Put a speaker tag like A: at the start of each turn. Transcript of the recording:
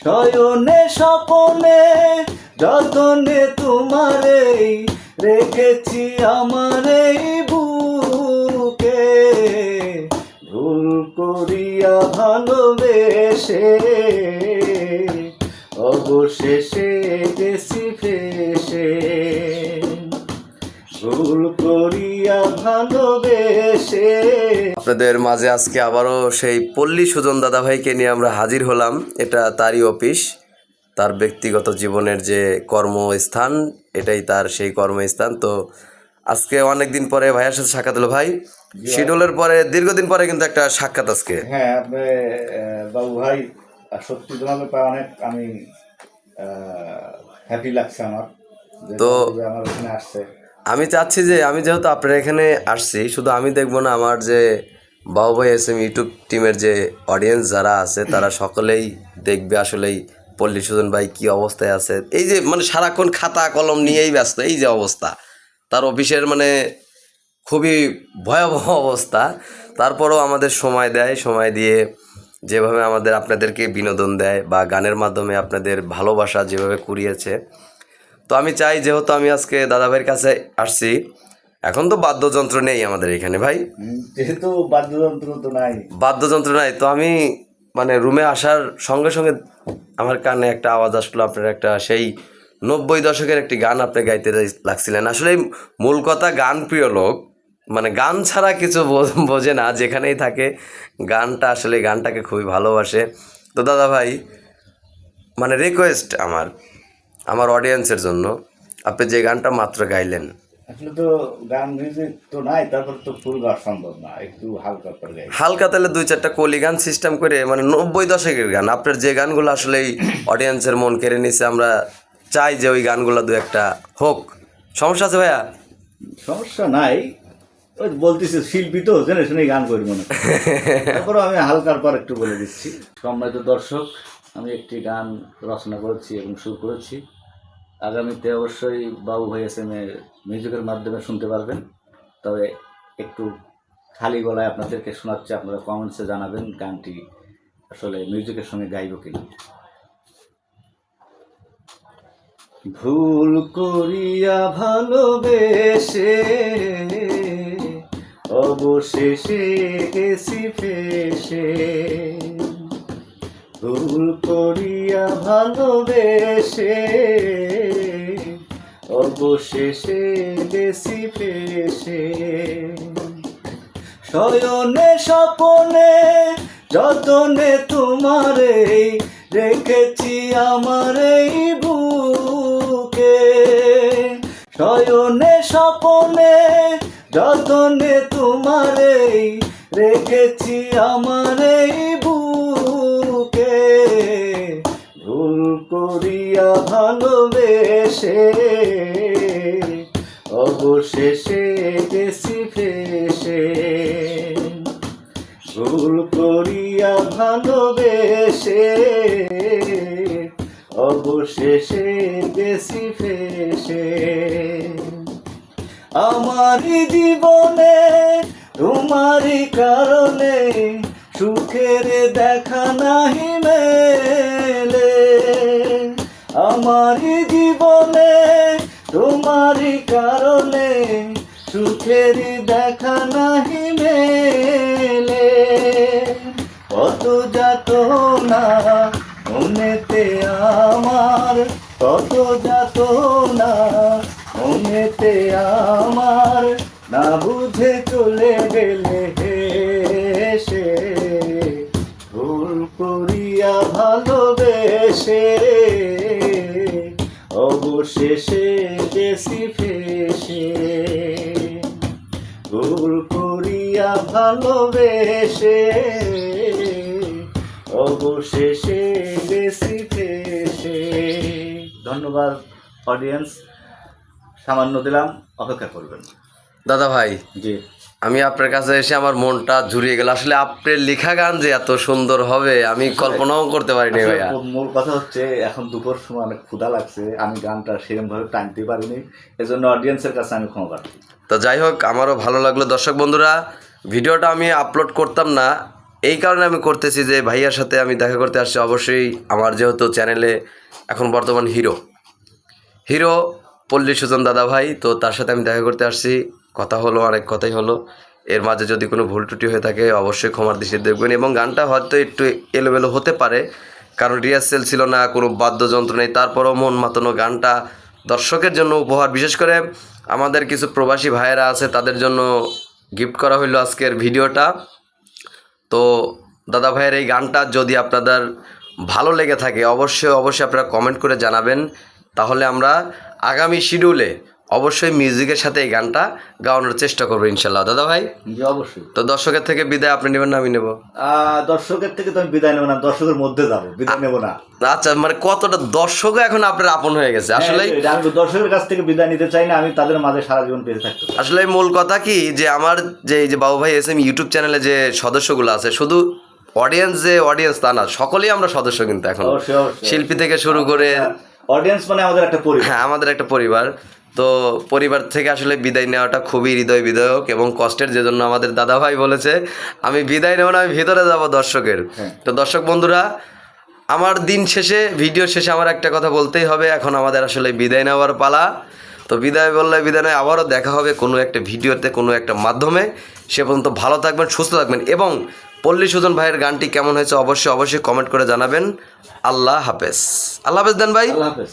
A: শয়নে স্বপনে যতনে তোমারে রেখেছি আমার এই বুকে, ভুল করিয়া ভালোবেসে অবশেষে গেছি ফেসে, ভুল করিয়া ভালোবেসে।
B: আপনাদের মাঝে আজকে আবারও সেই পল্লী সুজন দাদা ভাইকে নিয়ে আমরা হাজির হলাম। এটা তারই অফিস, তার ব্যক্তিগত জীবনের যে কর্মস্থান, এটাই তার সেই কর্মস্থান। তো আজকে অনেক দিন পরে ভাইয়ের সাথে সাক্ষাৎ হলো। ভাই শিডিউলের পরে দীর্ঘদিন পরে কিন্তু একটা সাক্ষাৎ আজকে।
A: হ্যাঁ আপনি বাবু ভাই, সত্যি তোমাকে পাই অনেক আমি হ্যাপি লাগছে আমার,
B: তো
A: আমার এখানে আসছে।
B: আমি চাচ্ছি যে আমি যেহেতু আপনার এখানে আসছি, শুধু আমি দেখবো না, আমার যে বাবু ভাই এস এম ইউটিউব টিমের যে অডিয়েন্স যারা আছে তারা সকলেই দেখবে আসলেই পল্লী সুজন ভাই কী অবস্থায় আছে। এই যে মানে সারাক্ষণ খাতা কলম নিয়েই ব্যস্ত, এই যে অবস্থা তার অফিসের, মানে খুবই ভয়াবহ অবস্থা। তারপরেও আমাদের সময় দেয়, সময় দিয়ে যেভাবে আপনাদেরকে বিনোদন দেয় বা গানের মাধ্যমে আপনাদের ভালোবাসা যেভাবে কুড়িয়েছে। তো আমি চাই, যেহেতু আমি আজকে দাদাভাইয়ের কাছে আসছি, এখন তো বাদ্যযন্ত্র নেই আমাদের এখানে ভাই,
A: যেহেতু বাদ্যযন্ত্র তো নাই,
B: তো আমি মানে রুমে আসার সঙ্গে সঙ্গে আমার কানে একটা আওয়াজ আসলো, আপনার একটা সেই 90 দশকের একটি গান আপনি গাইতে লাগছিলেন। আসলে মূল কথা, গান প্রিয় লোক, মানে গান ছাড়া কিছু বোঝে না, যেখানেই থাকে গানটা, আসলে গানটাকে খুবই ভালোবাসে। তো দাদা ভাই, মানে রিকোয়েস্ট আমার অডিয়েন্সের জন্য, আপনি যে গানটা মাত্র গাইলেন,
A: আসলে তো গান মিউজিক তো নাই, তারপর তো ফুল গাওয়া সম্ভব না, একটু হালকা করে গাই।
B: হালকা তাহলে 2-4টা কলি গান সিস্টেম করে, মানে 90 দশকের গান, আপনার যে গানগুলো আসলেই অডিয়েন্সের মন কেড়ে নিছে, আমরা চাই যে ওই গানগুলো 2-1টা হোক। সমস্যা আছে ভাইয়া?
A: সমস্যা নাই, ওই বলতেছি শিল্পী তো জেনে শুনে গান করি মনে করি। তারপরে আমি হালকার পর একটু বলে দিচ্ছি। সম্মানিত দর্শক, আমি একটি গান রচনা করেছি এবং সুর করেছি, আগামীতে অবশ্যই বাবু ভাই এস এম এর মিউজিকের মাধ্যমে শুনতে পারবেন। তবে একটু খালি গলায় আপনাদেরকে শোনাচ্ছি, আপনারা কমেন্টসে জানাবেন গানটি আসলে মিউজিকের সঙ্গে গাইব কিনা। ভুল করিয়া ভালোবেসে অবশেষে গেছি ফেসে, ভুল করিয়া ভালোবেসে অবশেষে গেছি ফেসে, শয়নে স্বপনে যতনে তোমারে রেখেছি আমার এই বুকে, শয়নে স্বপনে যতনে তোমারে রেখেছি আমার এই বুকে, ভুল করিয়া ভালোবেসে অবশেষে গেছি ফেসে, ভুল করিয়া ভালোবেসে অবশেষে গেছি ফেসে। আমারই জীবনে তোমারই কারণে সুখের দেখা নাহি মেলে, আমারই জীবনে তোমারই কারণে সুখের দেখা নাহি মেলে, কত যাতনা মনেতে আমার, কত যাতনা মনেতে আমার, না বুঝে চলে গেলে হেসে, ভুল করিয়া ভালোবেসে অবশেষে গেছি ফেসে, ভুল করিয়া ভালোবেসে অবশেষে গেছি ফেসে। ধন্যবাদ অডিয়েন্স, সামান্য দিলাম, অপেক্ষা করবেন।
B: দাদা ভাই,
A: জি,
B: আমি আপনার কাছে এসে আমার মনটা জুড়িয়ে গেল। আসলে আপনার লেখা গান যে এত সুন্দর হবে আমি কল্পনাও করতে পারিনি ভাইয়া।
A: মূল কথা হচ্ছে এখন দুপুর সময় অনেক ক্ষুধা লাগছে, আমি গানটা সেরকম ভাবে টানতে পারিনি, এজন্য অডিয়েন্সের কাছে আমি ক্ষমা প্রার্থী।
B: তো যাই হোক, আমারও ভালো লাগলো। দর্শক বন্ধুরা, ভিডিওটা আমি আপলোড করতাম না, এই কারণে আমি করতেছি যে ভাইয়ার সাথে আমি দেখা করতে আসছি। অবশ্যই আমার যেহেতু চ্যানেলে এখন বর্তমান হিরো পল্লী সুজন দাদা ভাই, তো তার সাথে আমি দেখা করতে আসছি। কথা হলো, অনেক কথাই হলো। এর মাঝে যদি কোনো ভুল ত্রুটি হয়ে থাকে অবশ্যই ক্ষমার দৃষ্টিতে দেখবেন। এবং গানটা হয়তো একটু এলোমেলো হতে পারে, কারণ রিহার্সেল ছিল না, কোনো বাদ্যযন্ত্র নেই। তারপরও মন মাতানো গানটা দর্শকের জন্য উপহার, বিশেষ করে আমাদের কিছু প্রবাসী ভাইয়েরা আছে তাদের জন্য গিফট করা হইলো আজকের ভিডিওটা। তো দাদা ভাইয়ের এই গানটা যদি আপনাদের ভালো লেগে থাকে অবশ্যই আপনারা কমেন্ট করে জানাবেন। তাহলে আমরা আগামী শিডিউলে অবশ্যই মিউজিকের সাথে এই গানটা গাওয়ানোর চেষ্টা করবো ইনশাল্লাহ। দাদা ভাই,
A: জি অবশ্যই।
B: তো দর্শকের থেকে বিদায় আপনি নেবেন না আমি নেব?
A: দর্শকের থেকে তো আমি বিদায় নেবো না, দর্শকের মধ্যে যাবো, বিদায় নেবো না।
B: আচ্ছা, মানে কতটা দর্শকও এখন আপনার আপন হয়ে গেছে আসলে।
A: হ্যাঁ, আমি দর্শকের কাছ থেকে বিদায় নিতে চাই না, আমি তাদের মাঝে সারা জীবন বেঁচে থাকতে চাই।
B: আসলে মূল কথা কি যে আমার যে এই যে বাবু ভাই এস এম ইউটিউব চ্যানেলে যে সদস্যগুলো আছে, শুধু অডিয়েন্স তা না, সকলেই আমরা সদস্য কিন্তু এখন,
A: অবশ্যই, অবশ্যই।
B: শিল্পী থেকে শুরু করে
A: অডিয়েন্স মানে আমাদের একটা পরিবার।
B: হ্যাঁ, আমাদের একটা পরিবার। তো পরিবার থেকে আসলে বিদায় নেওয়াটা খুবই হৃদয় বিদায়ক এবং কষ্টের, যে জন্য আমাদের দাদা ভাই বলেছে আমি বিদায় নেব না, আমি ভিতরে যাব দর্শকের। তো দর্শক বন্ধুরা, আমার দিন শেষে, ভিডিও শেষে আমার একটা কথা বলতেই হবে, এখন আমাদের আসলে বিদায় নেওয়ার পালা। তো বিদায় বললে বিদায় নয়, আবারও দেখা হবে কোনো একটা ভিডিওতে, কোনো একটা মাধ্যমে। সে পর্যন্ত ভালো থাকবেন, সুস্থ থাকবেন এবং পল্লী সুজন ভাইয়ের গানটি কেমন হয়েছে অবশ্যই কমেন্ট করে জানাবেন। আল্লাহ হাফেজ। আল্লাহ হাফেজ দেন ভাই।
A: আল্লাহ হাফেজ।